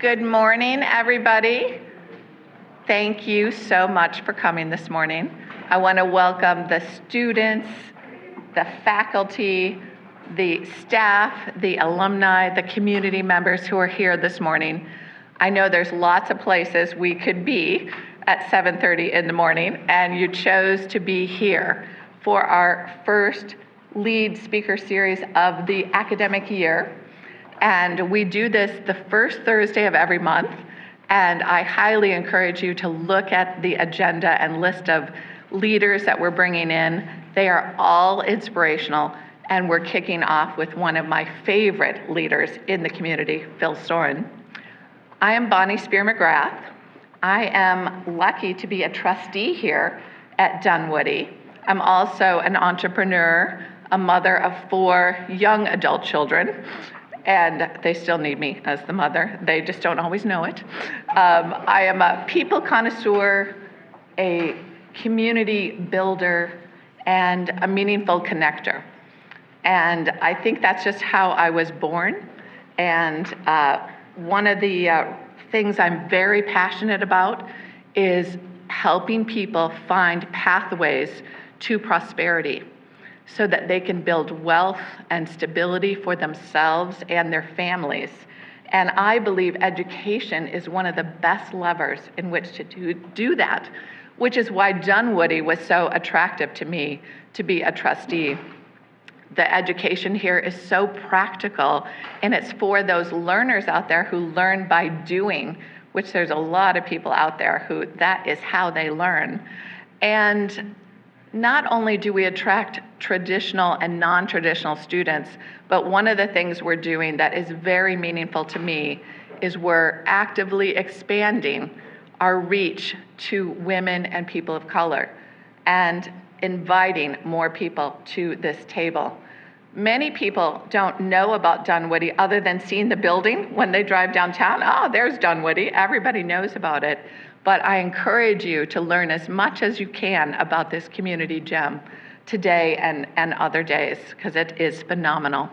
Good morning, everybody. Thank you so much for coming this morning. I want to welcome the students, the faculty, the staff, the alumni, the community members who are here this morning. I know there's lots of places we could be at 7:30 in the morning, and you chose to be here for our first lead speaker series of the academic year. And we do this the first Thursday of every month, and I highly encourage you to look at the agenda and list of leaders that we're bringing in. They are all inspirational, and we're kicking off with one of my favorite leaders in the community, Phil Soran. I am Bonnie Spear-McGrath. I am lucky to be a trustee here at Dunwoody. I'm also an entrepreneur, a mother of 4 young adult children, and they still need me as the mother. They just don't always know it. I am a people connoisseur, a community builder, and a meaningful connector. And I think that's just how I was born. And one of the things I'm very passionate about is helping people find pathways to prosperity so that they can build wealth and stability for themselves and their families. And I believe education is one of the best levers in which to do that, which is why Dunwoody was so attractive to me to be a trustee. The education here is so practical, and it's for those learners out there who learn by doing, which there's a lot of people out there who that is how they learn. And not only do we attract traditional and non-traditional students, but one of the things we're doing that is very meaningful to me is we're actively expanding our reach to women and people of color and inviting more people to this table. Many people don't know about Dunwoody other than seeing the building when they drive downtown. Oh, there's Dunwoody. Everybody knows about it. But I encourage you to learn as much as you can about this community gem today and other days, because it is phenomenal.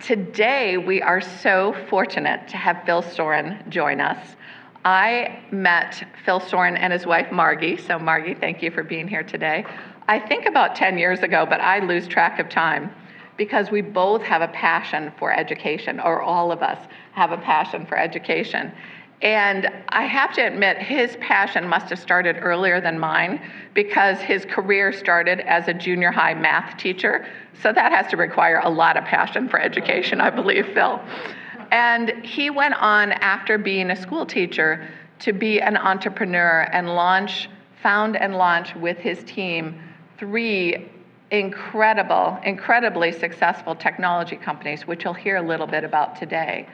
Today, we are so fortunate to have Phil Soran join us. I met Phil Soran and his wife, Margie. So Margie, thank you for being here today. I think about 10 years ago, but I lose track of time because we both have a passion for education, or all of us have a passion for education. And I have to admit, his passion must have started earlier than mine because his career started as a junior high math teacher. So that has to require a lot of passion for education, I believe, Phil. And he went on after being a school teacher to be an entrepreneur and found and launch with his team 3 incredibly successful technology companies, which you'll hear a little bit about today.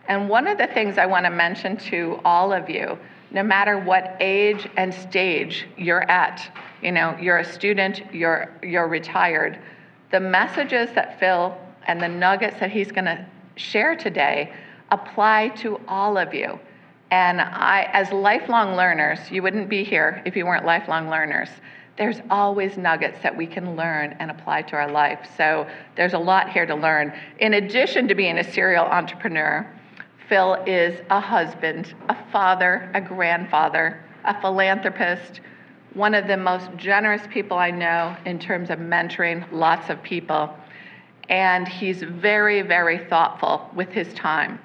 And one of the things I want to mention to all of you, no matter what age and stage you're at, you're a student, you're retired, the messages that Phil and the nuggets that he's going to share today apply to all of you. And as lifelong learners, you wouldn't be here if you weren't lifelong learners. There's always nuggets that we can learn and apply to our life. So there's a lot here to learn. In addition to being a serial entrepreneur, Phil is a husband, a father, a grandfather, a philanthropist, one of the most generous people I know in terms of mentoring lots of people. And he's very, very thoughtful with his time.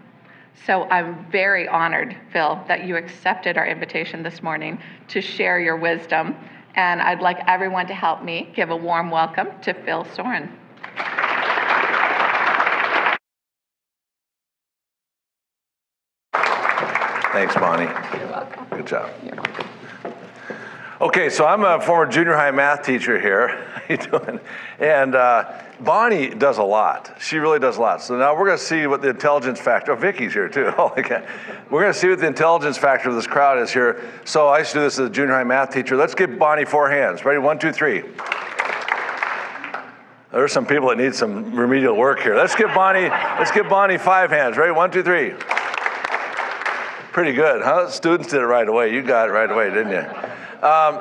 So I'm very honored, Phil, that you accepted our invitation this morning to share your wisdom. And I'd like everyone to help me give a warm welcome to Phil Soran. Thanks, Bonnie. You're welcome. Good job. You're welcome. Okay, so I'm a former junior high math teacher here. How you doing? And Bonnie does a lot. She really does a lot. So now we're going to see what the intelligence factor. Oh, Vicky's here too. Oh, okay. We're going to see what the intelligence factor of this crowd is here. So I used to do this as a junior high math teacher. Let's give Bonnie 4 hands. Ready? 1, 2, 3. There's some people that need some remedial work here. Let's give Bonnie 5 hands. Ready? 1, 2, 3. Pretty good, huh? Students did it right away. You got it right away, didn't you?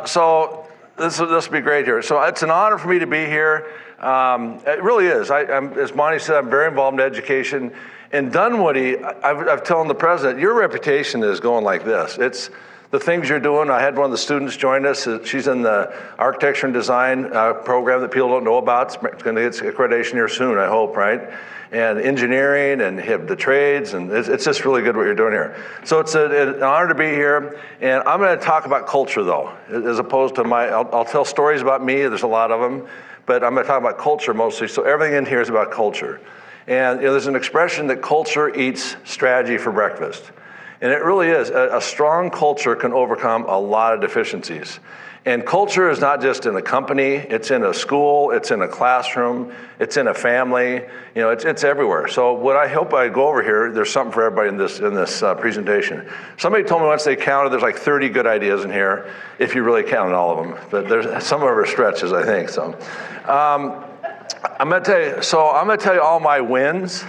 So this will be great here. So it's an honor for me to be here. It really is. As Bonnie said, I'm very involved in education. In Dunwoody, I've told the president, your reputation is going like this. It's the things you're doing. I had one of the students join us. She's in the architecture and design program that people don't know about. It's going to get accreditation here soon, I hope, right? And engineering and have the trades, and it's just really good what you're doing here. So it's an honor to be here, and I'm going to talk about culture though, as opposed to I'll tell stories about me, there's a lot of them, but I'm going to talk about culture mostly, so everything in here is about culture. And there's an expression that culture eats strategy for breakfast. And it really is. A strong culture can overcome a lot of deficiencies. And culture is not just in a company, it's in a school, it's in a classroom, it's in a family, it's everywhere. So what I hope I go over here, there's something for everybody in this presentation. Somebody told me once they counted, there's like 30 good ideas in here, if you really counted all of them. But there's some of them are stretches, I think. So I'm gonna tell you all my wins,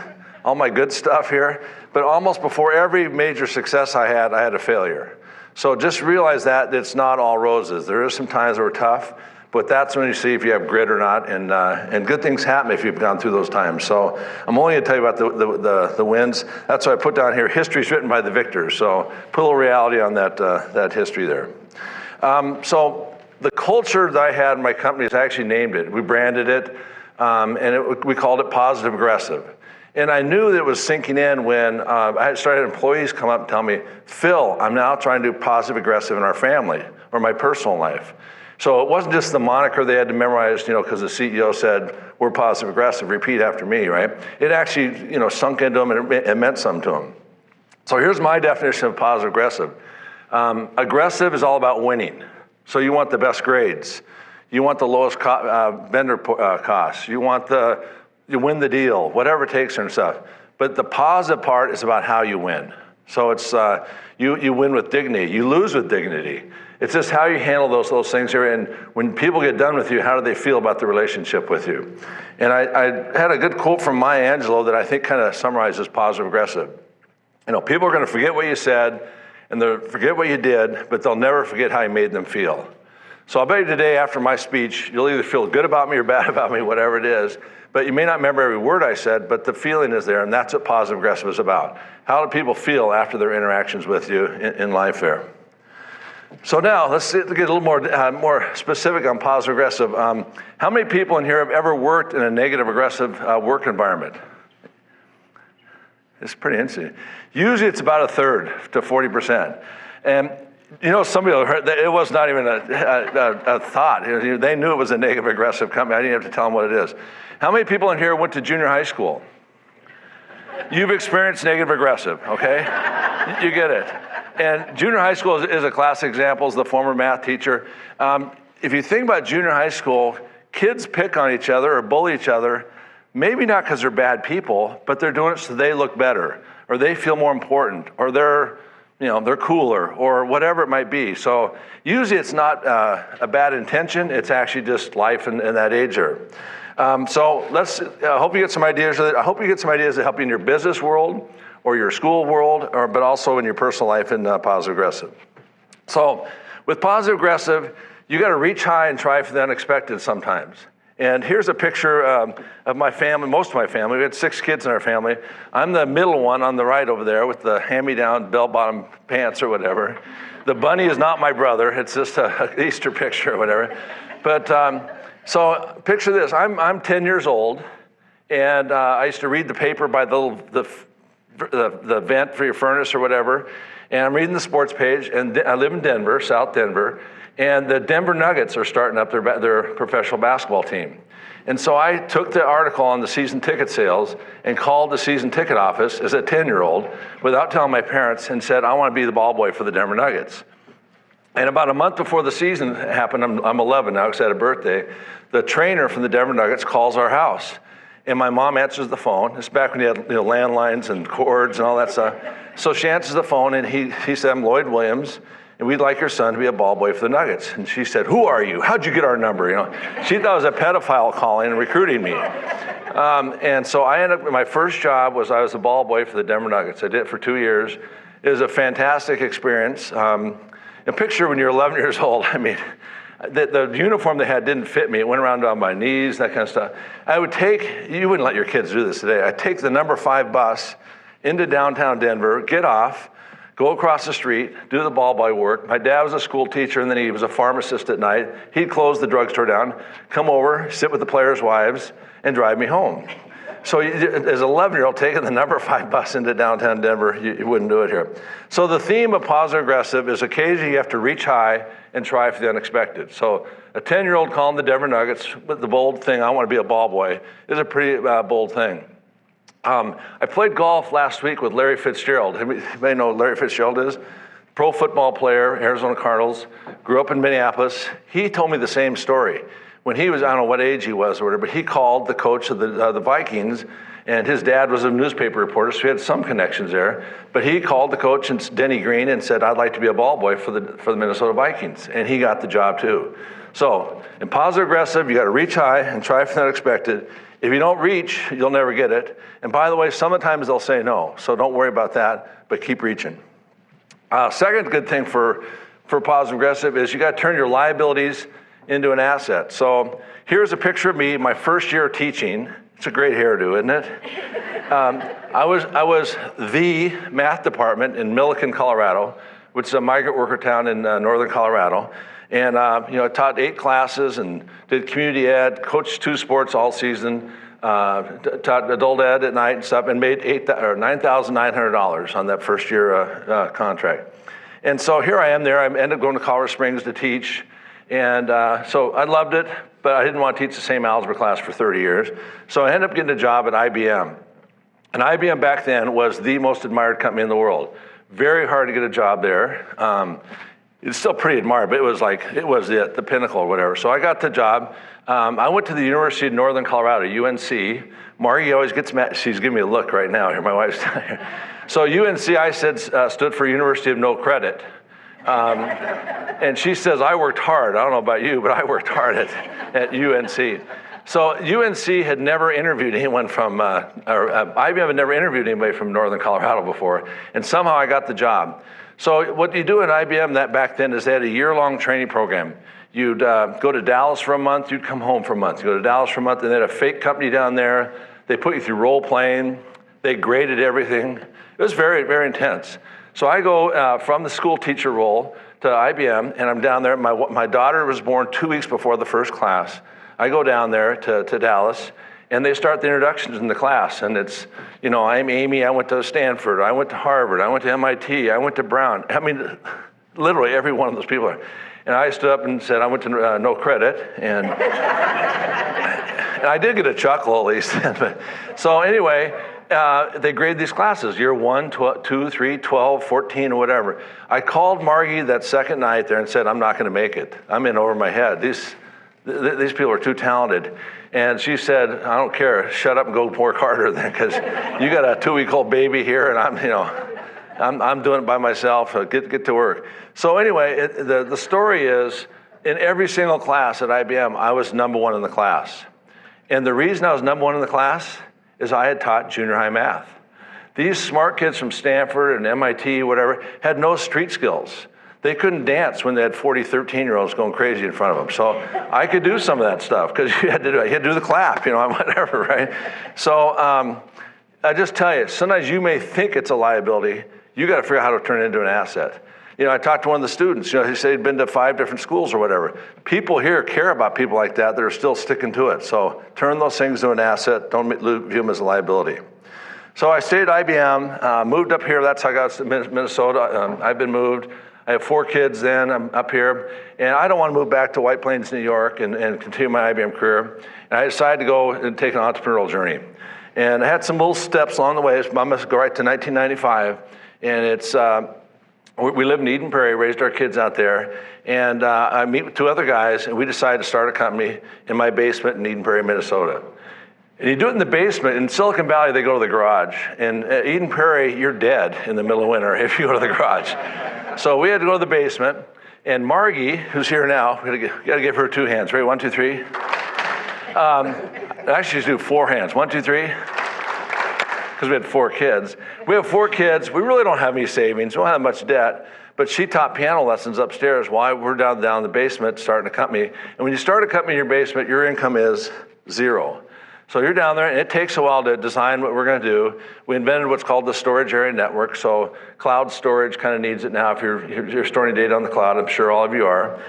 all my good stuff here, but almost before every major success I had a failure. So just realize that it's not all roses. There is some times that were tough, but that's when you see if you have grit or not, and good things happen if you've gone through those times. So I'm only gonna tell you about the wins. That's why I put down here, history's written by the victors. So put a little reality on that history there. So the culture that I had in my company is actually named it. We branded it, and we called it positive aggressive. And I knew that it was sinking in when I started employees come up and tell me, Phil, I'm now trying to do positive aggressive in our family or my personal life. So it wasn't just the moniker they had to memorize, because the CEO said, we're positive aggressive, repeat after me, right? It actually, sunk into them and it meant something to them. So here's my definition of positive aggressive. Aggressive is all about winning. So you want the best grades. You want the lowest vendor costs. You win the deal, whatever it takes and stuff. But the positive part is about how you win. So it's you win with dignity, you lose with dignity. It's just how you handle those things here. And when people get done with you, how do they feel about the relationship with you? And I had a good quote from Maya Angelou that I think kind of summarizes positive aggressive. People are going to forget what you said and they'll forget what you did, but they'll never forget how you made them feel. So I'll bet you today after my speech, you'll either feel good about me or bad about me, whatever it is. But you may not remember every word I said, but the feeling is there, and that's what positive aggressive is about. How do people feel after their interactions with you in life there? So now, let's get a little more specific on positive aggressive. How many people in here have ever worked in a negative aggressive work environment? It's pretty interesting. Usually it's about 1/3 to 40%. And somebody will heard that it was not even a thought. They knew it was a negative aggressive company. I didn't have to tell them what it is. How many people in here went to junior high school? You've experienced negative aggressive, okay? You get it. And junior high school is a classic example as the former math teacher. If you think about junior high school, kids pick on each other or bully each other, maybe not because they're bad people, but they're doing it so they look better, or they feel more important, or they're cooler, or whatever it might be. So usually it's not a bad intention, it's actually just life in that age there. So I hope you get some ideas. I hope you get some ideas that help you in your business world, or your school world, but also in your personal life in positive aggressive. So with positive aggressive, you got to reach high and try for the unexpected sometimes. And here's a picture of my family, most of my family. We had 6 kids in our family. I'm the middle one on the right over there with the hand-me-down bell-bottom pants or whatever. The bunny is not my brother. It's just an Easter picture or whatever. But so picture this. I'm 10 years old, and I used to read the paper by the vent for your furnace or whatever. And I'm reading the sports page, and I live in Denver, South Denver. And the Denver Nuggets are starting up their professional basketball team. And so I took the article on the season ticket sales and called the season ticket office as a 10-year-old without telling my parents and said, I want to be the ball boy for the Denver Nuggets. And about a month before the season happened, I'm 11 now because I had a birthday, the trainer from the Denver Nuggets calls our house. And my mom answers the phone. It's back when you had landlines and cords and all that stuff. So she answers the phone and he said, I'm Lloyd Williams. And we'd like your son to be a ball boy for the Nuggets. And she said, who are you? How'd you get our number? She thought it was a pedophile calling and recruiting me. And so I ended up, my first job was I was a ball boy for the Denver Nuggets. I did it for 2 years. It was a fantastic experience. And picture when you're 11 years old, The uniform they had didn't fit me. It went around on my knees, that kind of stuff. You wouldn't let your kids do this today. I'd take the number 5 bus into downtown Denver, get off, go across the street, do the ball boy work. My dad was a school teacher, and then he was a pharmacist at night. He'd close the drugstore down, come over, sit with the players' wives, and drive me home. So as an 11-year-old taking the number 5 bus into downtown Denver, you wouldn't do it here. So the theme of positive aggressive is occasionally you have to reach high and try for the unexpected. So a 10-year-old calling the Denver Nuggets with the bold thing, I want to be a ball boy, is a pretty bold thing. I played golf last week with Larry Fitzgerald. Anybody know who Larry Fitzgerald is? Pro football player, Arizona Cardinals, grew up in Minneapolis. He told me the same story. When he was, I don't know what age he was or whatever, but he called the coach of the Vikings, and his dad was a newspaper reporter, so he had some connections there. But he called the coach, and Denny Green, and said, I'd like to be a ball boy for the Minnesota Vikings. And he got the job too. So in positive aggressive, you got to reach high and try for the unexpected. If you don't reach, you'll never get it. And by the way, sometimes they'll say no, so don't worry about that, but keep reaching. Second good thing for positive aggressive is you got to turn your liabilities into an asset. So here's a picture of me, my first year of teaching. It's a great hairdo, isn't it? I was the math department in Milliken, Colorado, which is a migrant worker town in northern Colorado. And I taught 8 classes and did community ed, coached 2 sports all season, taught adult ed at night and stuff, and made $9,900 on that first year contract. And so here I am there. I ended up going to Colorado Springs to teach. And so I loved it, but I didn't want to teach the same algebra class for 30 years. So I ended up getting a job at IBM. And IBM back then was the most admired company in the world. Very hard to get a job there. It's still pretty admired, but it was the pinnacle or whatever. So I got the job. I went to the University of Northern Colorado, UNC. Margie always gets mad. She's giving me a look right now here. My wife's here. So UNC, I said, stood for University of No Credit. And she says, I worked hard. I don't know about you, but I worked hard at UNC. So UNC had never interviewed anyone from, IBM had never interviewed anybody from Northern Colorado before, and somehow I got the job. So what you do at IBM back then is they had a year-long training program. You'd go to Dallas for a month, you'd come home for a month. You go to Dallas for a month, and they had a fake company down there. They put you through role-playing. They graded everything. It was very, very intense. So I go from the school teacher role to IBM, and I'm down there. My daughter was born 2 weeks before the first class. I go down there to Dallas, and they start the introductions in the class. And it's, I'm Amy, I went to Stanford, I went to Harvard, I went to MIT, I went to Brown. I mean, literally every one of those people. And I stood up and said, I went to No Credit. And, and I did get a chuckle at least. So anyway, they grade these classes, year 1, 2, 3, 12, 14, or whatever. I called Margie that second night there and said, I'm not going to make it. I'm in over my head. These people are too talented. And she said, I don't care, shut up and go work harder then, because you got a 2-week-old baby here, and I'm doing it by myself, so get to work. So anyway, the story is, in every single class at IBM, I was number 1 in the class. And the reason I was number 1 in the class is I had taught junior high math. These smart kids from Stanford and MIT, whatever, had no street skills. They couldn't dance when they had 40, 13-year-olds going crazy in front of them. So I could do some of that stuff because you had to do the clap, whatever, right? So I just tell you, sometimes you may think it's a liability. You got to figure out how to turn it into an asset. I talked to one of the students, he said he'd been to 5 different schools or whatever. People here care about people like that are still sticking to it. So turn those things into an asset. Don't view them as a liability. So I stayed at IBM, moved up here. That's how I got to Minnesota. I've been moved. I have 4 kids then. I'm up here. And I don't want to move back to White Plains, New York and continue my IBM career. And I decided to go and take an entrepreneurial journey. And I had some little steps along the way. I'm going to go right to 1995. And it's... we live in Eden Prairie, raised our kids out there, and I meet with 2 other guys, and we decided to start a company in my basement in Eden Prairie, Minnesota. And you do it in the basement. In Silicon Valley, they go to the garage. In Eden Prairie, you're dead in the middle of winter if you go to the garage. So we had to go to the basement, and Margie, who's here now, we got to give her 2 hands. Ready? 1, 2, 3. Actually, just do 4 hands. 1, 2, 3. because we had 4 kids. We have 4 kids. We really don't have any savings. We don't have much debt. But she taught piano lessons upstairs while we're down in the basement starting a company. And when you start a company in your basement, your income is 0. So you're down there, and it takes a while to design what we're going to do. We invented what's called the storage area network. So cloud storage kind of needs it now if you're storing data on the cloud. I'm sure all of you are.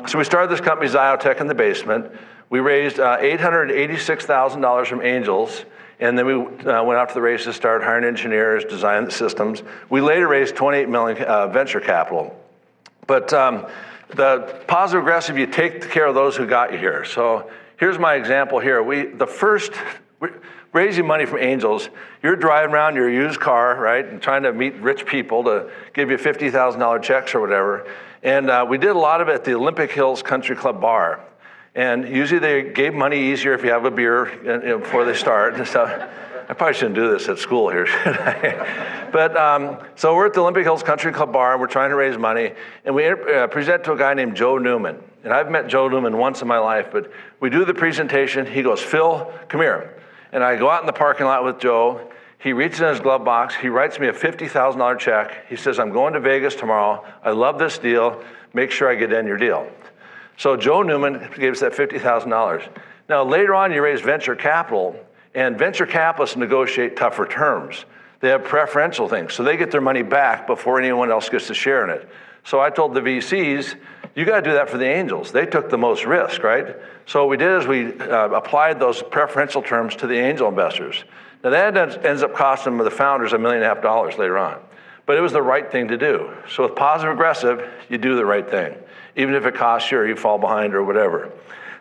So we started this company, XIOtech, in the basement. We raised $886,000 from angels. And then we went out to the races, started hiring engineers, designing the systems. We later raised $28 million venture capital. But the positive aggressive, you take care of those who got you here. So here's my example here. Raising money from angels, you're driving around your used car, right, and trying to meet rich people to give you $50,000 checks or whatever. And we did a lot of it at the Olympic Hills Country Club bar. And usually they gave money easier if you have a beer before they start and stuff. I probably shouldn't do this at school here, should I? But so we're at the Olympic Hills Country Club bar, and we're trying to raise money. And we present to a guy named Joe Newman. And I've met Joe Newman once in my life, but we do the presentation. He goes, Phil, come here. And I go out in the parking lot with Joe. He reaches in his glove box. He writes me a $50,000 check. He says, I'm going to Vegas tomorrow. I love this deal. Make sure I get in your deal. So Joe Newman gave us that $50,000. Now, later on, you raise venture capital, and venture capitalists negotiate tougher terms. They have preferential things, so they get their money back before anyone else gets to share in it. So I told the VCs, you got to do that for the angels. They took the most risk, right? So what we did is we applied those preferential terms to the angel investors. Now, that ends up costing the founders $1.5 million later on. But it was the right thing to do. So with positive aggressive, you do the right thing. Even if it costs you or you fall behind or whatever.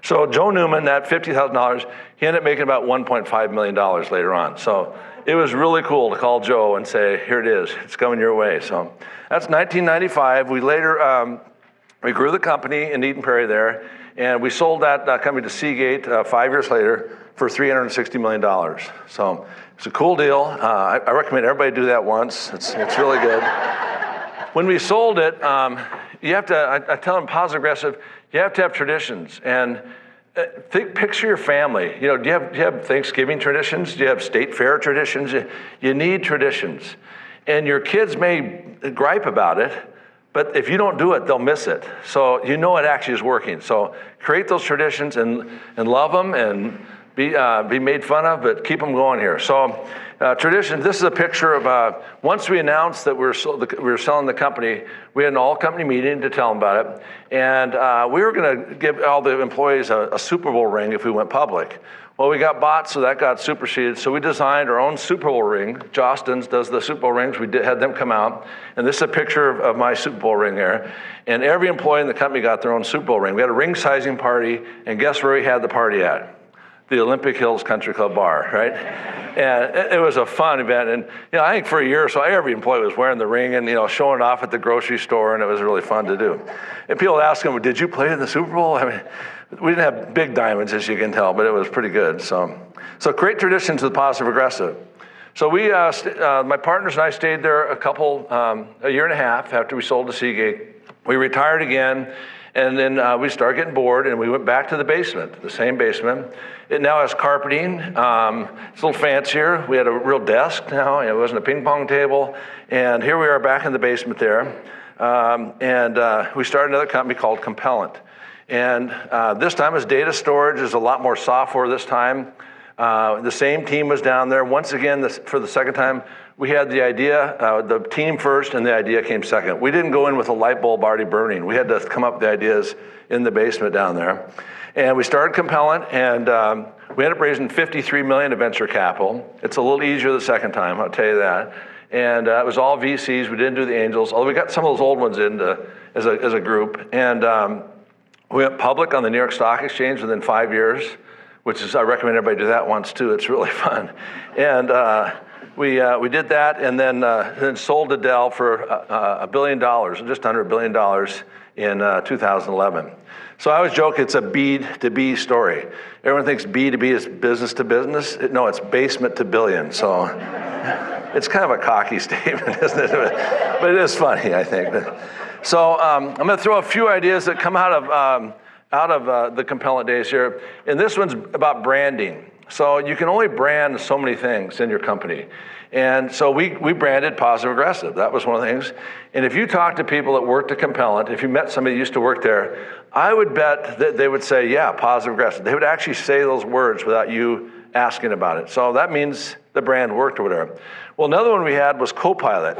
So Joe Newman, that $50,000, he ended up making about $1.5 million later on. So it was really cool to call Joe and say, here it is, it's coming your way. So that's 1995. We later, we grew the company in Eden Prairie there, and we sold that company to Seagate 5 years later for $360 million. So it's a cool deal. I recommend everybody do that once. It's really good. When we sold it, you have to, I tell them positive aggressive, you have to have traditions. And picture your family. Do you have Thanksgiving traditions? Do you have state fair traditions? You need traditions. And your kids may gripe about it, but if you don't do it, they'll miss it. So it actually is working. So create those traditions and love them and be made fun of, but keep them going here. So tradition, this is a picture of, once we announced that we were selling the company, we had an all-company meeting to tell them about it. And we were going to give all the employees a Super Bowl ring if we went public. Well, we got bought, so that got superseded. So we designed our own Super Bowl ring. Jostens does the Super Bowl rings. We had them come out. And this is a picture of my Super Bowl ring there. And every employee in the company got their own Super Bowl ring. We had a ring sizing party, and guess where we had the party at? The Olympic Hills Country Club bar, right? And it was a fun event. And I think for a year or so, every employee was wearing the ring and showing it off at the grocery store, and it was really fun to do. And people would ask them, did you play in the Super Bowl? I mean, we didn't have big diamonds, as you can tell, but it was pretty good. So great traditions with positive aggressive. So we, my partners and I stayed there a year and a half after we sold to Seagate. We retired again. And then we started getting bored, and we went back to the basement, the same basement. It now has carpeting. It's a little fancier. We had a real desk now. It wasn't a ping pong table. And here we are back in the basement there. We started another company called Compellent. And this time it's data storage. There's a lot more software this time. The same team was down there. Once again, for the second time, we had the idea, the team first, and the idea came second. We didn't go in with a light bulb already burning. We had to come up with the ideas in the basement down there. And we started Compellent, and we ended up raising $53 million of venture capital. It's a little easier the second time, I'll tell you that. And it was all VCs. We didn't do the angels, although we got some of those old ones in as a group. And we went public on the New York Stock Exchange within 5 years, which is, I recommend everybody do that once too. It's really fun. And we did that, and then sold to Dell for $1 billion, just under $1 billion in 2011. So I always joke it's a B2B story. Everyone thinks B2B is business to business. No, it's basement to billion. So it's kind of a cocky statement, isn't it? But it is funny, I think. So I'm going to throw a few ideas that come out of the Compellent days here. And this one's about branding. So you can only brand so many things in your company. And so we branded Positive Aggressive. That was one of the things. And if you talk to people that worked at Compellent, if you met somebody who used to work there, I would bet that they would say, yeah, Positive Aggressive. They would actually say those words without you asking about it. So that means the brand worked or whatever. Well, another one we had was Copilot.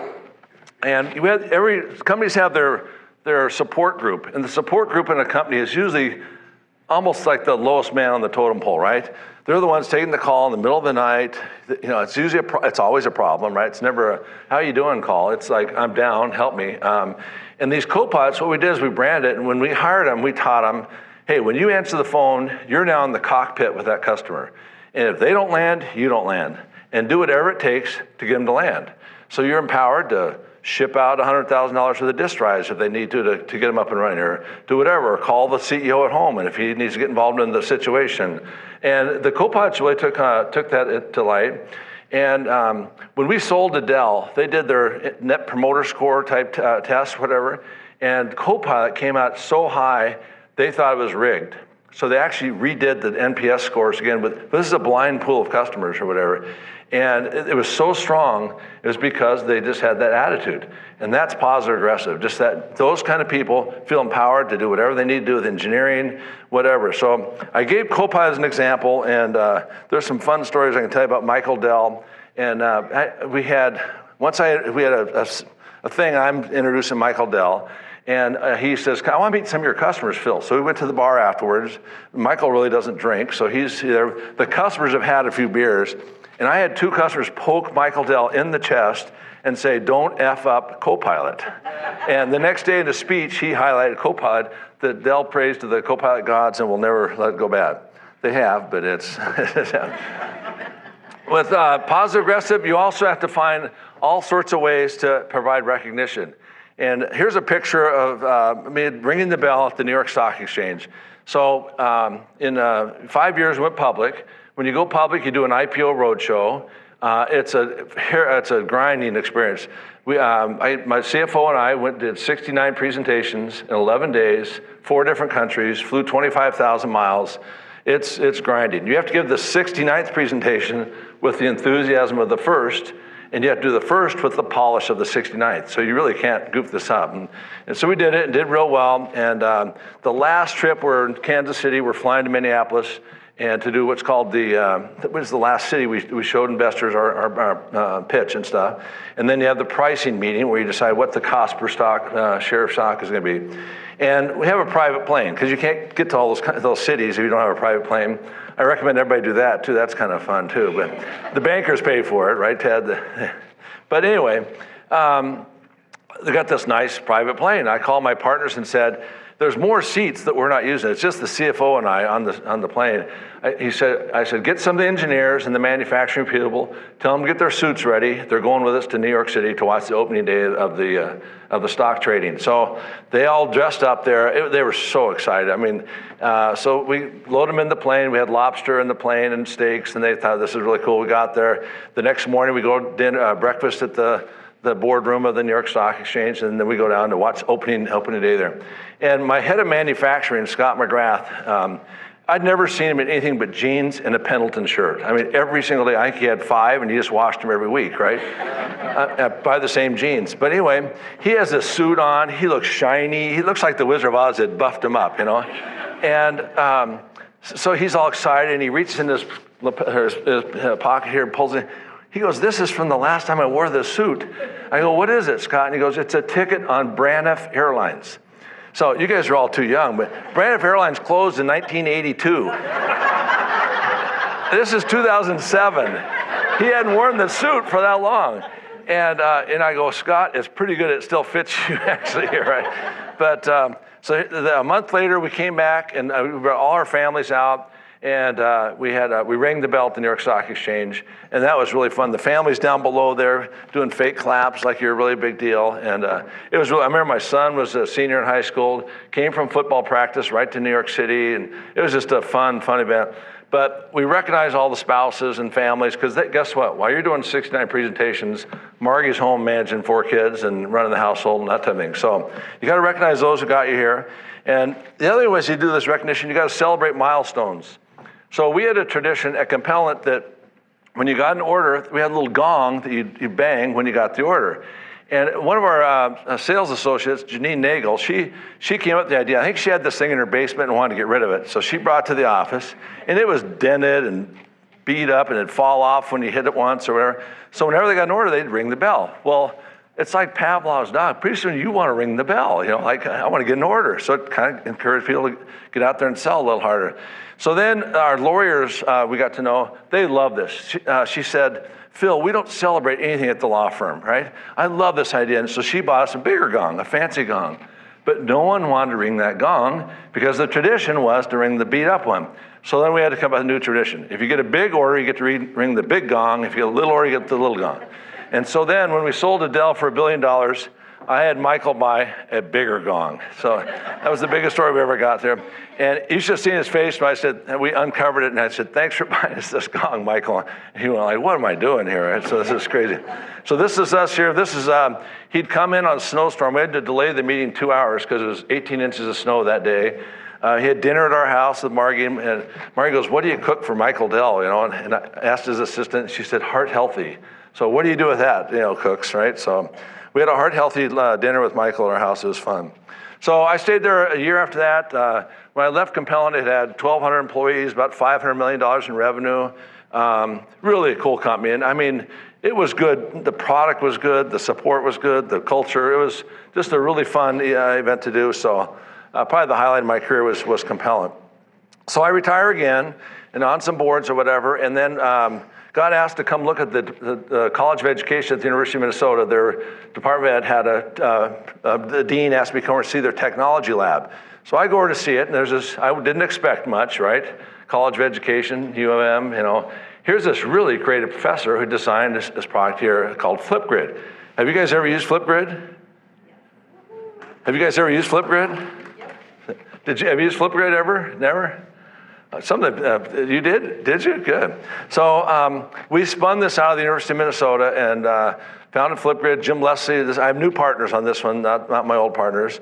And we had companies have their support group. And the support group in a company is usually almost like the lowest man on the totem pole, right? They're the ones taking the call in the middle of the night. You know, it's usually it's always a problem, right? It's never a "how you doing" call. It's like, I'm down, help me. And these co-pilots, what we did is we branded it, and when we hired them, we taught them, hey, when you answer the phone, you're now in the cockpit with that customer. And if they don't land, you don't land. And do whatever it takes to get them to land. So you're empowered to ship out $100,000 worth of disk drives if they need to get them up and running, or do whatever, or call the CEO at home and if he needs to get involved in the situation. And the co-pilots really took that to light. And when we sold to Dell, they did their net promoter score type test, whatever, and Copilot came out so high, they thought it was rigged. So they actually redid the NPS scores again, but this is a blind pool of customers or whatever. And it was so strong, it was because they just had that attitude. And that's Positive Aggressive, just that those kind of people feel empowered to do whatever they need to do with engineering, whatever. So I gave Copilot as an example, and there's some fun stories I can tell you about Michael Dell. And we had a thing, I'm introducing Michael Dell, and he says, I want to meet some of your customers, Phil. So we went to the bar afterwards. Michael really doesn't drink, so he's there. The customers have had a few beers, and I had two customers poke Michael Dell in the chest and say, don't F up Copilot. And the next day in the speech, he highlighted Copilot, that Dell prays to the Copilot gods and will never let it go bad. They have, but it's... With Positive Aggressive, you also have to find all sorts of ways to provide recognition. And here's a picture of me ringing the bell at the New York Stock Exchange. So in 5 years, we went public. When you go public, you do an IPO roadshow. It's a grinding experience. My CFO and I did 69 presentations in 11 days, 4 different countries, flew 25,000 miles. It's grinding. You have to give the 69th presentation with the enthusiasm of the first, and you have to do the first with the polish of the 69th. So you really can't goof this up. And so we did it and did real well. And the last trip, we're in Kansas City, we're flying to Minneapolis, and to do what's called what was the last city we showed investors our pitch and stuff. And then you have the pricing meeting where you decide what the cost per stock, share of stock is going to be. And we have a private plane, because you can't get to all those cities if you don't have a private plane. I recommend everybody do that too. That's kind of fun too. But the bankers pay for it, right, Ted? But anyway, they got this nice private plane. I called my partners and said, there's more seats that we're not using. It's just the CFO and I on the plane. I said, get some of the engineers and the manufacturing people, tell them to get their suits ready. They're going with us to New York City to watch the opening day of the stock trading. So they all dressed up there. They were so excited. I mean, so we load them in the plane. We had lobster in the plane and steaks, and they thought this was really cool. We got there. The next morning we go to breakfast at the boardroom of the New York Stock Exchange, and then we go down to watch opening day there. And my head of manufacturing, Scott McGrath, I'd never seen him in anything but jeans and a Pendleton shirt. I mean, every single day, I think he had 5, and he just washed them every week, right? By the same jeans. But anyway, he has a suit on. He looks shiny. He looks like the Wizard of Oz had buffed him up, you know? And so he's all excited, and he reaches in his pocket here and pulls it. He goes, this is from the last time I wore this suit. I go, what is it, Scott? And he goes, it's a ticket on Braniff Airlines. So you guys are all too young, but Braniff Airlines closed in 1982. This is 2007. He hadn't worn the suit for that long. And I go, Scott, it's pretty good. It still fits you, actually, right? But so a month later, we came back, and we brought all our families out. And we rang the bell at the New York Stock Exchange, and that was really fun. The families down below there doing fake claps like you're a really big deal, and it was really. I remember my son was a senior in high school, came from football practice right to New York City, and it was just a fun event. But we recognize all the spouses and families, because guess what? While you're doing 69 presentations, Margie's home managing 4 kids and running the household and that type of thing. So you got to recognize those who got you here. And the other way is you do this recognition, you got to celebrate milestones. So we had a tradition at Compellent that when you got an order, we had a little gong that you'd bang when you got the order. And one of our sales associates, Janine Nagel, she came up with the idea. I think she had this thing in her basement and wanted to get rid of it. So she brought it to the office, and it was dented and beat up, and it'd fall off when you hit it once or whatever. So whenever they got an order, they'd ring the bell. Well, it's like Pavlov's dog. Pretty soon you want to ring the bell, like I want to get an order. So it kind of encouraged people to get out there and sell a little harder. So then our lawyers, we got to know, they love this. She said, Phil, we don't celebrate anything at the law firm, right? I love this idea. And so she bought us a bigger gong, a fancy gong. But no one wanted to ring that gong because the tradition was to ring the beat up one. So then we had to come up with a new tradition. If you get a big order, you get to ring the big gong. If you get a little order, you get the little gong. And so then when we sold to Dell for $1 billion, I had Michael buy a bigger gong. So that was the biggest story we ever got there. And you should have seen his face when I said, and we uncovered it, and I said, thanks for buying us this gong, Michael. And he went like, what am I doing here? Right? So this is crazy. So this is us here. This is, he'd come in on a snowstorm. We had to delay the meeting 2 hours because it was 18 inches of snow that day. He had dinner at our house with Margie, and Margie goes, what do you cook for Michael Dell? And I asked his assistant, she said, heart healthy. So what do you do with that, cooks, right? So we had a heart healthy dinner with Michael at our house. It was fun. So I stayed there a year after that. When I left Compellent, it had 1,200 employees, about $500 million in revenue. Really a cool company. And I mean, it was good. The product was good. The support was good. The culture, it was just a really fun event to do. So probably the highlight of my career was Compellent. So I retire again and on some boards or whatever, and then got asked to come look at the College of Education at the University of Minnesota. Their department had the dean asked me to come over and see their technology lab. So I go over to see it, and there's this, I didn't expect much, right? College of Education, U of M, Here's this really creative professor who designed this product here called Flipgrid. Have you guys ever used Flipgrid? Have you guys ever used Flipgrid? Have you used Flipgrid ever? Never? You did? Did you? Good. So we spun this out of the University of Minnesota and founded Flipgrid. Jim Leslie, I have new partners on this one, not my old partners.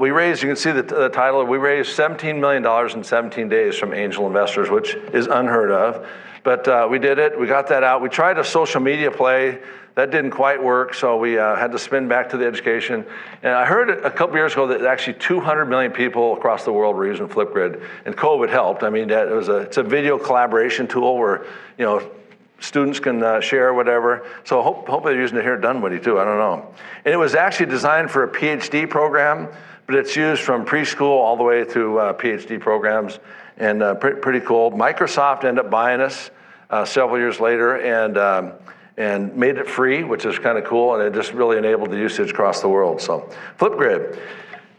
We raised, you can see the title, we raised $17 million in 17 days from angel investors, which is unheard of. But we did it, we got that out. We tried a social media play. That didn't quite work, so we had to spin back to the education. And I heard a couple years ago that actually 200 million people across the world were using Flipgrid, and COVID helped. I mean, it's a video collaboration tool where students can share whatever. So hope they're using it here at Dunwoody too. I don't know. And it was actually designed for a PhD program, but it's used from preschool all the way through PhD programs, and pretty cool. Microsoft ended up buying us several years later, and made it free, which is kind of cool, and it just really enabled the usage across the world. So Flipgrid.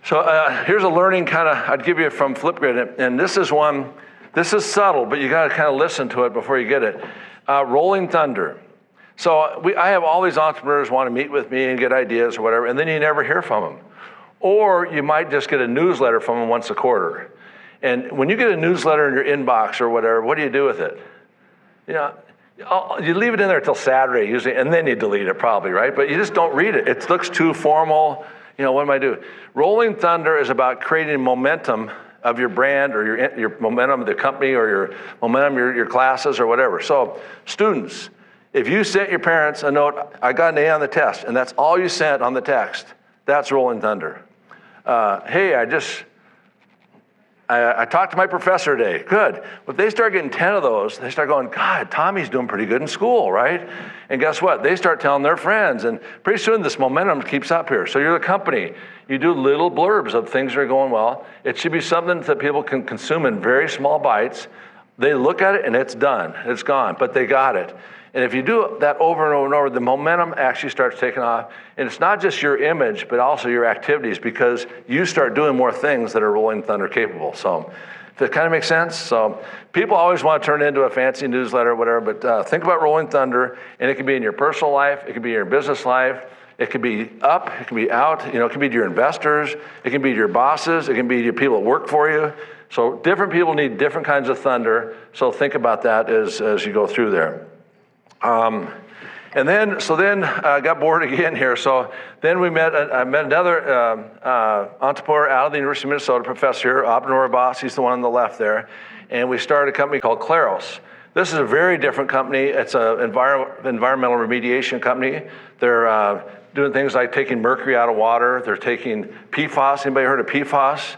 So here's a learning I'd give you from Flipgrid, and this is subtle, but you gotta kind of listen to it before you get it. Rolling Thunder. So I have all these entrepreneurs want to meet with me and get ideas or whatever, and then you never hear from them. Or you might just get a newsletter from them once a quarter. And when you get a newsletter in your inbox or whatever, what do you do with it? You leave it in there till Saturday usually, and then you delete it probably, right? But you just don't read it. It looks too formal. What am I doing? Rolling Thunder is about creating momentum of your brand or your momentum of the company or your momentum, your classes or whatever. So students, if you sent your parents a note, I got an A on the test, and that's all you sent on the text, that's Rolling Thunder. Hey, I talked to my professor today. Good. But if they start getting 10 of those, they start going, God, Tommy's doing pretty good in school, right? And guess what? They start telling their friends, and pretty soon this momentum keeps up here. So you're the company. You do little blurbs of things that are going well. It should be something that people can consume in very small bites. They look at it, and it's done. It's gone, but they got it. And if you do that over and over and over, the momentum actually starts taking off. And it's not just your image, but also your activities, because you start doing more things that are Rolling Thunder capable. So does that kind of make sense? So people always want to turn it into a fancy newsletter or whatever, but think about Rolling Thunder, and it can be in your personal life, it can be in your business life, it can be up, it can be out, it can be to your investors, it can be to your bosses, it can be to people that work for you. So different people need different kinds of thunder, so think about that as you go through there. Then I got bored again here. So then I met another entrepreneur out of the University of Minnesota, professor here, Abner Abbas, he's the one on the left there. and we started a company called Claros. This is a very different company. It's an environmental remediation company. They're doing things like taking mercury out of water. They're taking PFAS. Anybody heard of PFAS?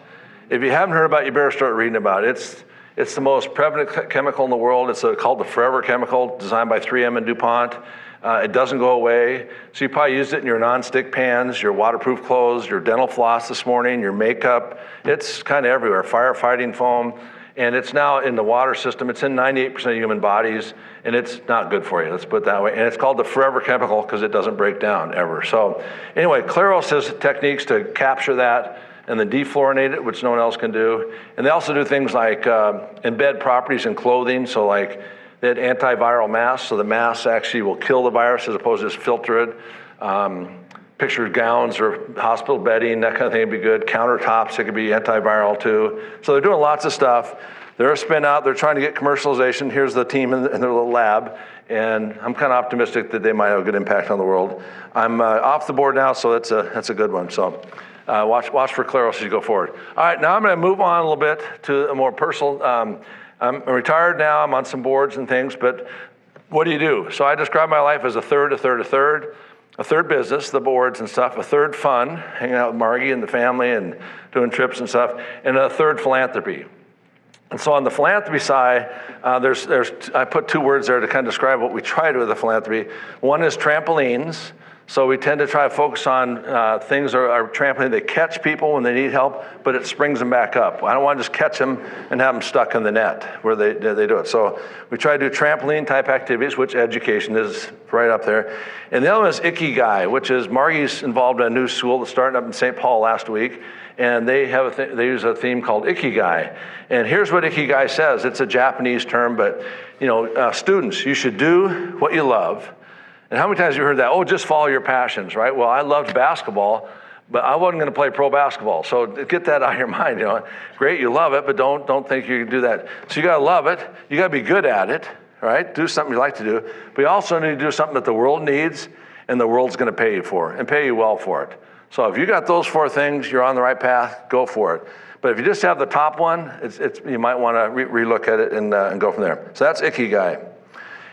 If you haven't heard about it, you better start reading about it. It's the most prevalent chemical in the world. It's called the forever chemical, designed by 3M and DuPont. It doesn't go away. So you probably used it in your nonstick pans, your waterproof clothes, your dental floss this morning, your makeup. It's kind of everywhere. Firefighting foam. And it's now in the water system. It's in 98% of human bodies, and it's not good for you, let's put it that way. And it's called the forever chemical because it doesn't break down ever. So anyway, Claros has techniques to capture that and then defluorinate it, which no one else can do. And they also do things like embed properties in clothing. So like they had antiviral masks, so the masks actually will kill the virus as opposed to just filter it. Picture gowns or hospital bedding, that kind of thing would be good. Countertops, it could be antiviral too. So they're doing lots of stuff. They're a spin out, they're trying to get commercialization. Here's the team in their little lab. And I'm kind of optimistic that they might have a good impact on the world. I'm off the board now, so that's a good one. So watch for Claros as you go forward. All right, now I'm gonna move on a little bit to a more personal, I'm retired now, I'm on some boards and things, but what do you do? So I describe my life as a third business, the boards and stuff, a third fun, hanging out with Margie and the family and doing trips and stuff, and a third philanthropy. And so on the philanthropy side, I put two words there to kind of describe what we try to do with the philanthropy. One is trampolines. So we tend to try to focus on things that are trampoline. They catch people when they need help, but it springs them back up. I don't want to just catch them and have them stuck in the net where they do it. So we try to do trampoline type activities, which education is right up there. And the other one is Ikigai, which is Margie's involved in a new school that's starting up in St. Paul last week. And they have they use a theme called Ikigai. And here's what Ikigai says. It's a Japanese term, but students, you should do what you love. And how many times have you heard that? Oh, just follow your passions, right? Well, I loved basketball, but I wasn't going to play pro basketball. So get that out of your mind. Great, you love it, but don't think you can do that. So you got to love it. You got to be good at it, right? Do something you like to do. But you also need to do something that the world needs and the world's going to pay you for and pay you well for it. So if you got those four things, you're on the right path, go for it. But if you just have the top one, you might want to relook at it and go from there. So that's Ikigai.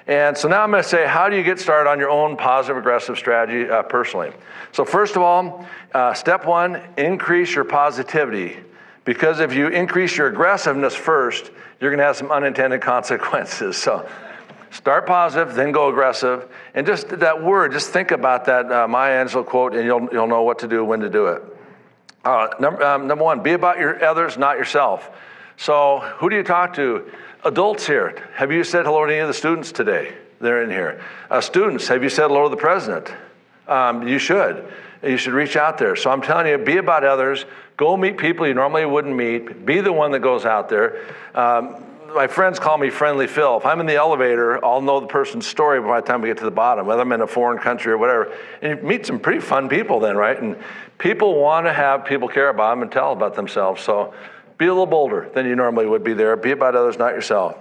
And so now I'm going to say, how do you get started on your own positive aggressive strategy personally? So first of all, step one, increase your positivity. Because if you increase your aggressiveness first, you're going to have some unintended consequences. So start positive, then go aggressive. And just that word, just think about that Maya Angelou quote, and you'll know what to do, when to do it. Number one, be about your others, not yourself. So who do you talk to? Adults here, have you said hello to any of the students today? They're in here. Students, have you said hello to the president? You should. You should reach out there. So I'm telling you, be about others. Go meet people you normally wouldn't meet. Be the one that goes out there. My friends call me Friendly Phil. If I'm in the elevator, I'll know the person's story by the time we get to the bottom, whether I'm in a foreign country or whatever. And you meet some pretty fun people then, right? And people want to have people care about them and tell about themselves. So be a little bolder than you normally would be there. Be about others, not yourself.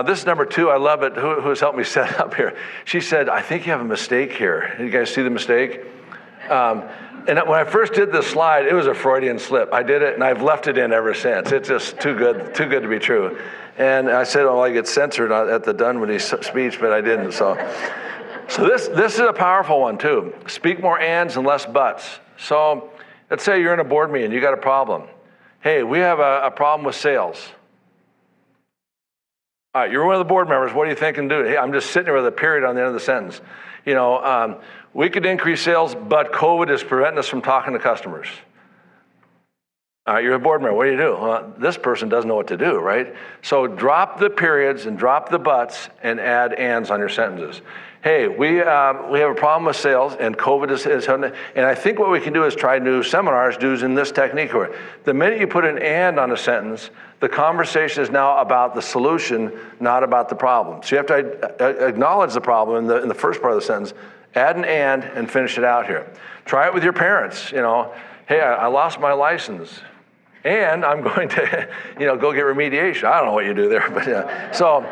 This is number two. I love it. Who has helped me set up here? She said, I think you have a mistake here. You guys see the mistake? And when I first did this slide, it was a Freudian slip. I did it, and I've left it in ever since. It's just too good to be true. And I said, I get censored at the Dunwoody speech, but I didn't. So this is a powerful one, too. Speak more ands and less buts. So let's say you're in a board meeting. You got a problem. Hey, we have a problem with sales. All right, you're one of the board members. What do you think and do? Hey, I'm just sitting there with a period on the end of the sentence. We could increase sales, but COVID is preventing us from talking to customers. All right, you're a board member. What do you do? Well, this person doesn't know what to do, right? So drop the periods and drop the buts and add ands on your sentences. Hey, we have a problem with sales, and COVID is and I think what we can do is try new seminars using this technique. Where the minute you put an and on a sentence, the conversation is now about the solution, not about the problem. So you have to acknowledge the problem in the first part of the sentence, add an and finish it out here. Try it with your parents. Hey, I lost my license, and I'm going to, go get remediation. I don't know what you do there, but so.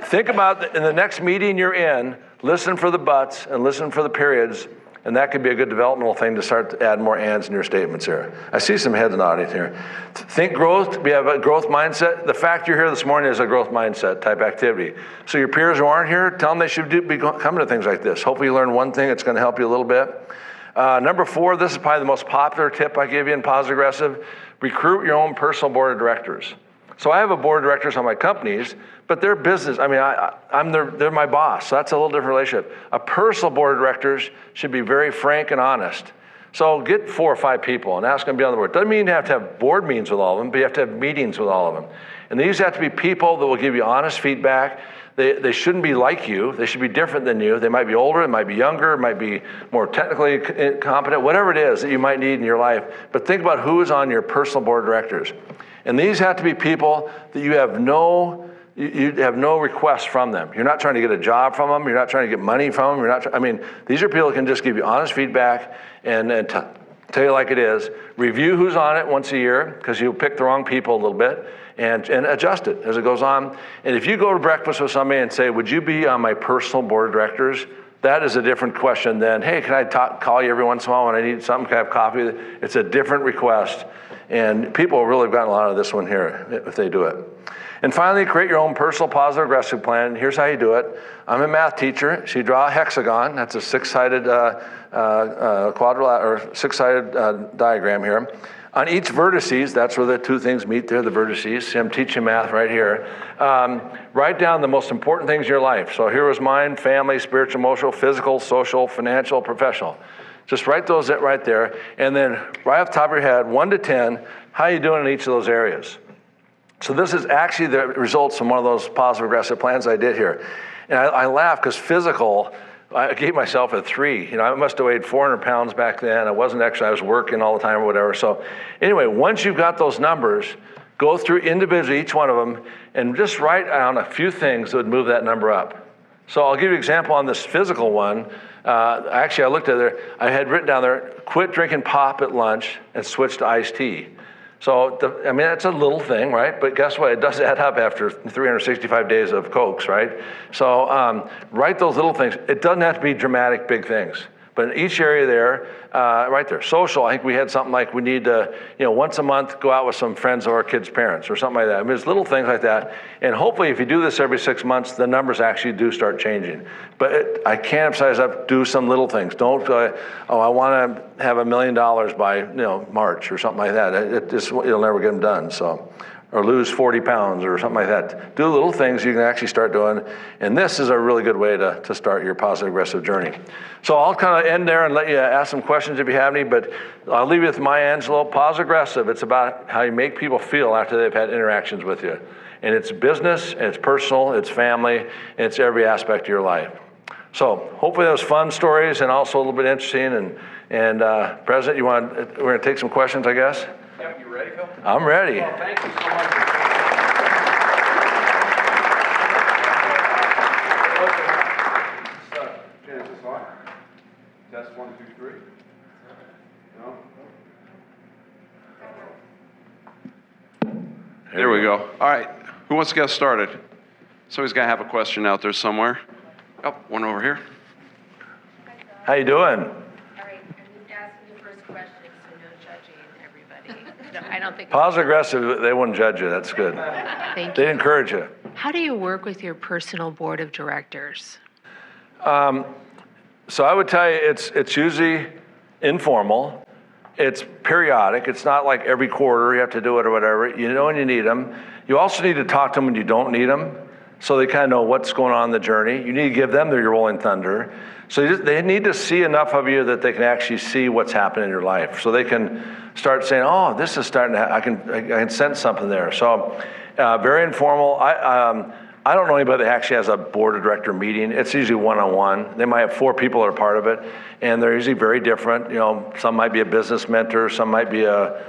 Think about in the next meeting you're in, listen for the buts and listen for the periods And that could be a good developmental thing to start to add more ands in your statements here. I see some heads nodding here. Think growth, we have a growth mindset. The fact you're here this morning is a growth mindset type activity. So your peers who aren't here, tell them they should be coming to things like this. Hopefully you learn one thing that's gonna help you a little bit. Number 4, this is probably the most popular tip I give you in Positive Aggressive. Recruit your own personal board of directors. So I have a board of directors on my companies, but their business, I mean, they're my boss, so that's a little different relationship. A personal board of directors should be very frank and honest. So get 4 or 5 people and ask them to be on the board. Doesn't mean you have to have board meetings with all of them, but you have to have meetings with all of them. And these have to be people that will give you honest feedback. They shouldn't be like you. They should be different than you. They might be older, it might be younger, it might be more technically competent, whatever it is that you might need in your life. But think about who is on your personal board of directors. And these have to be people that you have no requests from them. You're not trying to get a job from them. You're not trying to get money from them. These are people that can just give you honest feedback and tell you like it is. Review who's on it once a year, because you'll pick the wrong people a little bit, and adjust it as it goes on. And if you go to breakfast with somebody and say, would you be on my personal board of directors? That is a different question than, hey, can I call you every once in a while when I need something, can I have coffee? It's a different request. And people really have gotten a lot of this one here if they do it. And finally, create your own personal positive aggressive plan. Here's how you do it. I'm a math teacher, so you draw a hexagon. That's a 6-sided six-sided diagram here. On each vertices, that's where the 2 things meet there, the vertices. See, I'm teaching math right here. Write down the most important things in your life. So here was mine: family, spiritual, emotional, physical, social, financial, professional. Just write those right there, and then right off the top of your head, 1 to 10, how are you doing in each of those areas? So this is actually the results from one of those positive aggressive plans I did here. And I laugh because physical, I gave myself a 3. I must have weighed 400 pounds back then. I wasn't actually, I was working all the time or whatever. So anyway, once you've got those numbers, go through individually each one of them and just write down a few things that would move that number up. So I'll give you an example on this physical one. Actually, I looked at it, I had written down there, quit drinking pop at lunch and switch to iced tea. So, that's a little thing, right? But guess what? It does add up after 365 days of Cokes, right? So write those little things. It doesn't have to be dramatic, big things. But in each area there, right there. Social, I think we had something like we need to, once a month go out with some friends of our kids' parents or something like that. It's little things like that. And hopefully if you do this every 6 months, the numbers actually do start changing. But I can't emphasize enough, do some little things. Don't go, I want to have $1 million by March or something like that. You'll never get them done. So. Or lose 40 pounds or something like that. Do little things you can actually start doing. And this is a really good way to start your positive aggressive journey. So I'll kind of end there and let you ask some questions if you have any, but I'll leave you with Maya Angelou. Positive aggressive, it's about how you make people feel after they've had interactions with you. And it's business, and it's personal, it's family, and it's every aspect of your life. So hopefully those fun stories and also a little bit interesting. And President, we're going to take some questions, I guess? Yep, you ready, Phil? I'm ready. Well, thank you so much. Genesis on. Test 1, 2, 3. No? There we go. All right. Who wants to get us started? Somebody's got to have a question out there somewhere. Oh, one over here. How you doing? All right, I'm just asking the first question, so no judging everybody. No, I don't think. Positive aggressive, they wouldn't judge you. That's good. Thank They you. encourage you. How do you work with your personal board of directors? So I would tell you it's usually informal. It's periodic. It's not like every quarter you have to do it or whatever. You know when you need them. You also need to talk to them when you don't need them, so they kind of know what's going on in the journey. You need to give them their rolling thunder. So they need to see enough of you that they can actually see what's happening in your life. So they can start saying, oh, this is starting to I can sense something there. So very informal. I don't know anybody that actually has a board of director meeting. It's usually one-on-one. They might have 4 people that are part of it, and they're usually very different. Some might be a business mentor, some might be a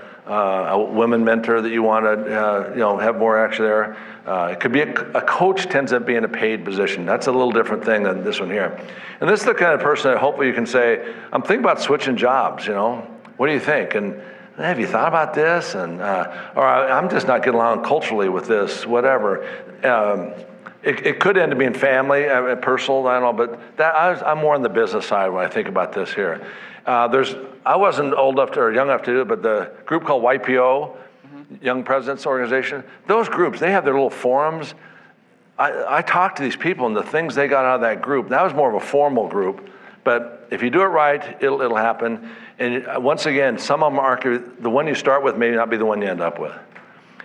women mentor that you want to have more actually there. It could be a coach tends up being a paid position. That's a little different thing than this one here. And this is the kind of person that hopefully you can say, I'm thinking about switching jobs, What do you think? And have you thought about this? And or I'm just not getting along culturally with this, whatever. It could end up being family, personal, I don't know, but I'm more on the business side when I think about this here. I wasn't old enough or young enough to do it, but the group called YPO, Young Presidents Organization, those groups, they have their little forums. I talked to these people and the things they got out of that group, that was more of a formal group, but if you do it right, it'll happen. And once again, some of them aren't, the one you start with may not be the one you end up with.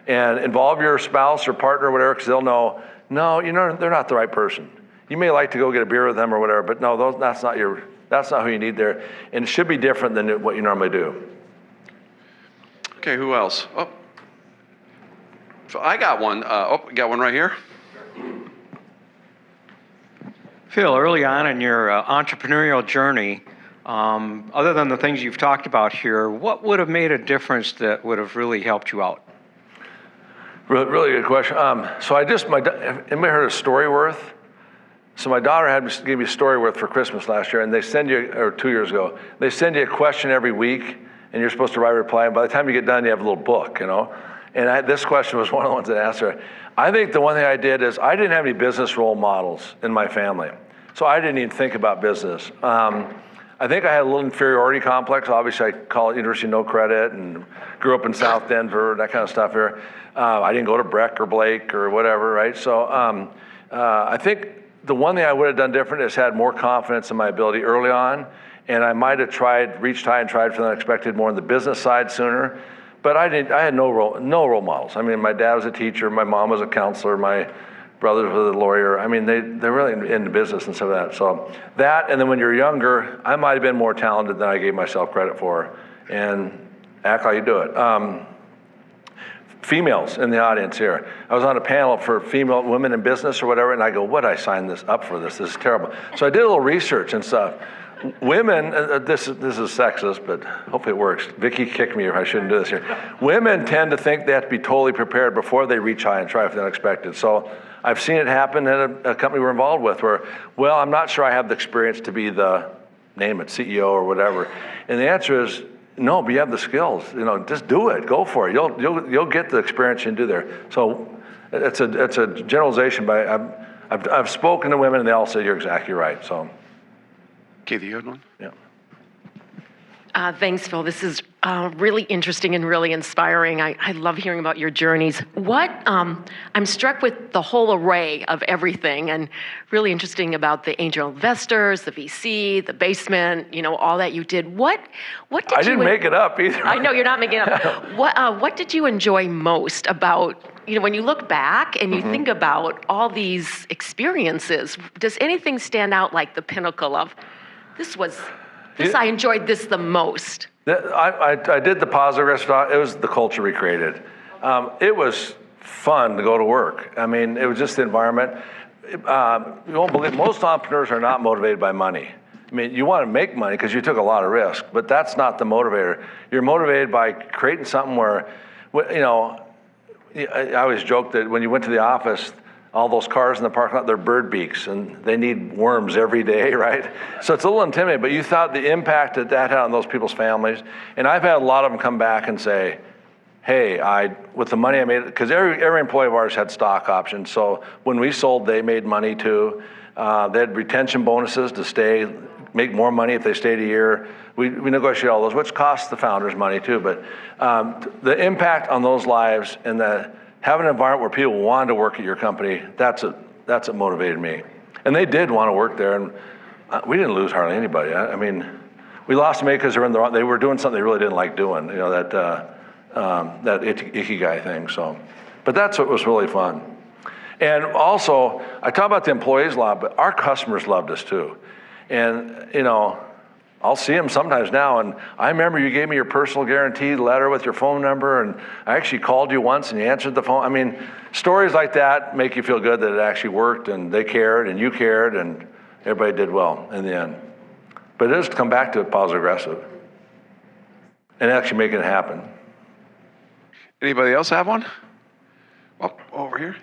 And involve your spouse or partner or whatever, because they'll know, no, they're not the right person. You may like to go get a beer with them or whatever, but no, that's not who you need there. And it should be different than what you normally do. Okay, who else? Oh, so I got one. Got one right here. Phil, early on in your entrepreneurial journey, other than the things you've talked about here, what would have made a difference that would have really helped you out? Really good question. So anybody heard of Storyworth? So my daughter gave me Storyworth for Christmas last year, and they send you, or 2 years ago, they send you a question every week, and you're supposed to write a reply, and by the time you get done, you have a little book, And this question was one of the ones that asked her. I think the one thing I did is I didn't have any business role models in my family, so I didn't even think about business. I think I had a little inferiority complex. Obviously, I called University no credit and grew up in South Denver, that kind of stuff here. I didn't go to Breck or Blake or whatever, right? So I think the one thing I would have done different is had more confidence in my ability early on, and I might have reached high and tried for the unexpected more on the business side sooner. But I had no role models. I mean, my dad was a teacher, my mom was a counselor, my brother was a lawyer. I mean, they're really into business and stuff like that. So that, and then when you're younger, I might have been more talented than I gave myself credit for, and act like you do it. Females in the audience here. I was on a panel for female women in business or whatever, and I go, what I signed this up for this? This is terrible. So I did a little research and stuff. Women, this is sexist, but hopefully it works. Vicki kicked me if I shouldn't do this here. Women tend to think they have to be totally prepared before they reach high and try for the unexpected. So I've seen it happen in a company we're involved with where, well, I'm not sure I have the experience to be the, name it, CEO or whatever. And the answer is, no, but you have the skills. Just do it. Go for it. You'll get the experience you can do there. So it's a generalization, but I've spoken to women and they all say you're exactly right. So. Kathy, you had one? Yeah. Thanks, Phil. This is really interesting and really inspiring. I love hearing about your journeys. I'm struck with the whole array of everything, and really interesting about the angel investors, the VC, the basement, all that you did. What did you... I didn't make it up either. I know, you're not making it up. What did you enjoy most about, when you look back and you think about all these experiences, does anything stand out like the pinnacle of, I enjoyed this the most? I did the positive restaurant. It was the culture we created. It was fun to go to work. I mean, it was just the environment. You won't believe, most entrepreneurs are not motivated by money. I mean, you want to make money because you took a lot of risk, but that's not the motivator. You're motivated by creating something where, I always joke that when you went to the office, all those cars in the parking lot, they're bird beaks, and they need worms every day, right? So it's a little intimidating, but you thought the impact that had on those people's families, and I've had a lot of them come back and say, hey, with the money I made, because every employee of ours had stock options, so when we sold, they made money too. They had retention bonuses to stay, make more money if they stayed a year. We negotiate all those, which costs the founders money too, but the impact on those lives and having an environment where people wanted to work at your company, that's what motivated me. And they did want to work there, and we didn't lose hardly anybody. I mean, we lost them because they were doing something they really didn't like doing, that ikigai thing. So, but that's what was really fun. And also, I talk about the employees a lot, but our customers loved us too. And, I'll see them sometimes now, and I remember you gave me your personal guarantee letter with your phone number, and I actually called you once and you answered the phone. I mean, stories like that make you feel good that it actually worked, and they cared, and you cared, and everybody did well in the end. But it is to come back to it positive aggressive and actually making it happen. Anybody else have one? Oh, over here.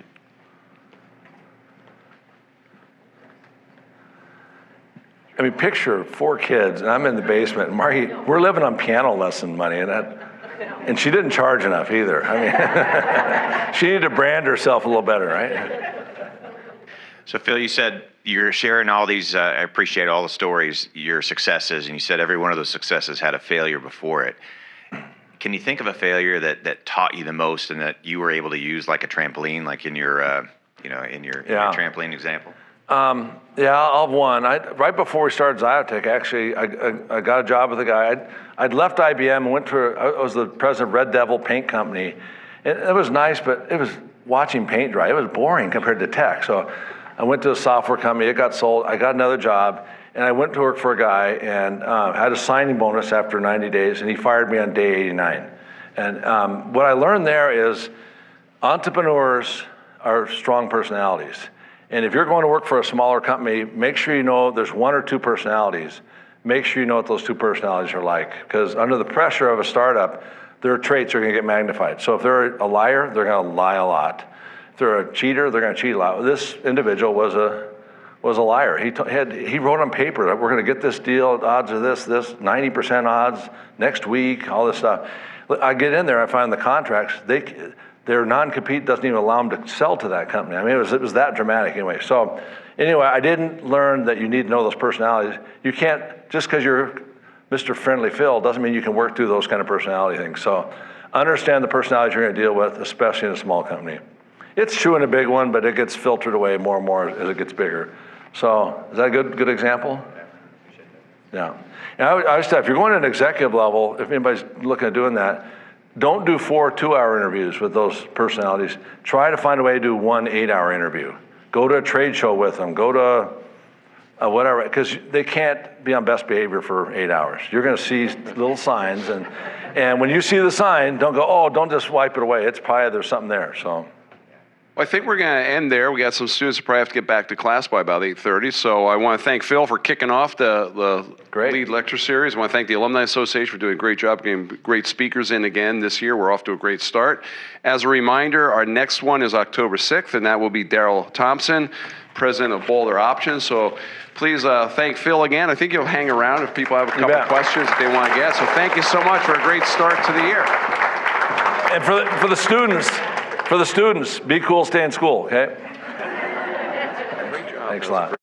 I mean, picture 4 kids, and I'm in the basement, and Margie, we're living on piano lesson money, and she didn't charge enough either. I mean, she needed to brand herself a little better, right? So Phil, you said you're sharing all these, I appreciate all the stories, your successes, and you said every one of those successes had a failure before it. Can you think of a failure that taught you the most and that you were able to use like a trampoline, like in your, in your trampoline example? Yeah, I'll have one. Right before we started XIOtech, actually, I got a job with a guy. I'd left IBM and went to, I was the president of Red Devil Paint Company. And it was nice, but it was watching paint dry. It was boring compared to tech. So I went to a software company, it got sold. I got another job, and I went to work for a guy and had a signing bonus after 90 days, and he fired me on day 89. And what I learned there is entrepreneurs are strong personalities. And if you're going to work for a smaller company, make sure you know there's one or two personalities. Make sure you know what those two personalities are like. Because under the pressure of a startup, their traits are going to get magnified. So if they're a liar, they're going to lie a lot. If they're a cheater, they're going to cheat a lot. This individual was a liar. He wrote on paper that we're going to get this deal, odds are this, 90% odds, next week, all this stuff. I get in there, I find the contracts, their non-compete doesn't even allow them to sell to that company. I mean, it was that dramatic anyway. So anyway, I didn't learn that you need to know those personalities. You can't, just because you're Mr. Friendly Phil doesn't mean you can work through those kind of personality things. So understand the personalities you're going to deal with, especially in a small company. It's true in a big one, but it gets filtered away more and more as it gets bigger. So is that a good example? Yeah. And I would say if you're going to an executive level, if anybody's looking at doing that, don't do 4 2-hour interviews with those personalities. Try to find a way to do 1 8-hour interview. Go to a trade show with them. Go to whatever, because they can't be on best behavior for 8 hours. You're going to see little signs, and when you see the sign, don't go, oh, don't just wipe it away. It's probably there's something there. So. Well, I think we're going to end there. We got some students who probably have to get back to class by about 8:30. So I want to thank Phil for kicking off the lead lecture series. I want to thank the Alumni Association for doing a great job getting great speakers in again this year. We're off to a great start. As a reminder, our next one is October 6th, and that will be Daryl Thompson, president of Boulder Options. So please thank Phil again. I think you'll hang around if people have a couple questions that they want to get. So thank you so much for a great start to the year. And for the students, be cool, stay in school, okay? Great job. Thanks a lot.